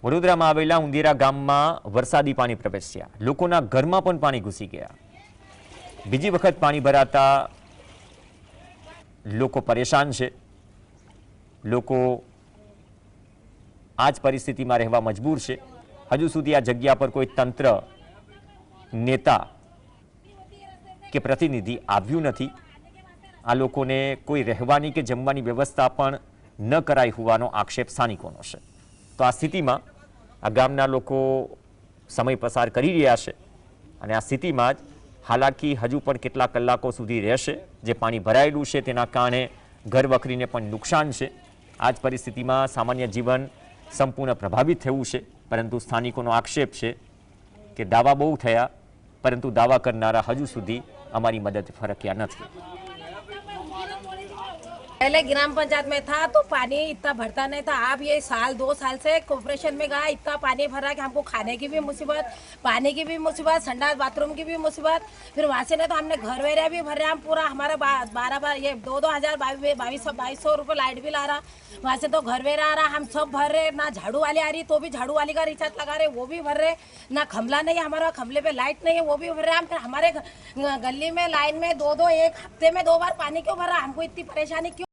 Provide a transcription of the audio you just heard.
વડોદરામાં આવેલા ઉંદેરા ગામમાં વરસાદી પાણી પ્રવેશ્યા, લોકોના ઘરમાં પણ પાણી ઘૂસી ગયા। બીજી વખત પાણી ભરાતા લોકો પરેશાન છે। લોકો આ જ પરિસ્થિતિમાં રહેવા મજબૂર છે। હજુ સુધી આ જગ્યા પર કોઈ તંત્ર, નેતા કે પ્રતિનિધિ આવ્યું નથી। આ લોકોને કોઈ રહેવાની કે જમવાની વ્યવસ્થા પણ ન કરાઈ હોવાનો આક્ષેપ સ્થાનિકોનો છે। તો આ સ્થિતિમાં આ ગામના લોકો સમય પસાર કરી રહ્યા છે અને આ સ્થિતિમાં જ હાલાકી હજુ પણ કેટલા કલાકો સુધી રહેશે। જે પાણી ભરાયેલું છે તેના કારણે ઘર વખરીને પણ નુકસાન છે। આ જ પરિસ્થિતિમાં સામાન્ય જીવન સંપૂર્ણ પ્રભાવિત થયું છે। પરંતુ સ્થાનિકોનો આક્ષેપ છે કે દાવા બહુ થયા, પરંતુ દાવા કરનારા હજુ સુધી हमारी मदद फरकिया नहीं। पहले ग्राम पंचायत में था तो पानी इतना भरता नहीं था। अब ये साल 2 साल से कॉर्पोरेशन में गया, इतना पानी भरा कि हमको खाने की भी मुसीबत, पानी की भी मुसीबत, संडास बाथरूम की भी मुसीबत। फिर वहाँ से नहीं तो हमने घर वेरिया भी भरे। हम पूरा हमारा 12 ये 2200 रुपये लाइट बिल आ रहा। वहाँ से तो घर वेरा आ रहा, हम सब भर रहे। ना झाड़ू वाली आ रही तो भी झाड़ू वाली का रिचार्ज लगा रहे, वो भी भर रहे। ना खमला नहीं है हमारा, खमले पे लाइट नहीं है, वो भी भर रहे। हम फिर हमारे गली में लाइन में 2 एक हफ्ते में 2 बार पानी क्यों भर रहा? हमको इतनी परेशानी क्यों?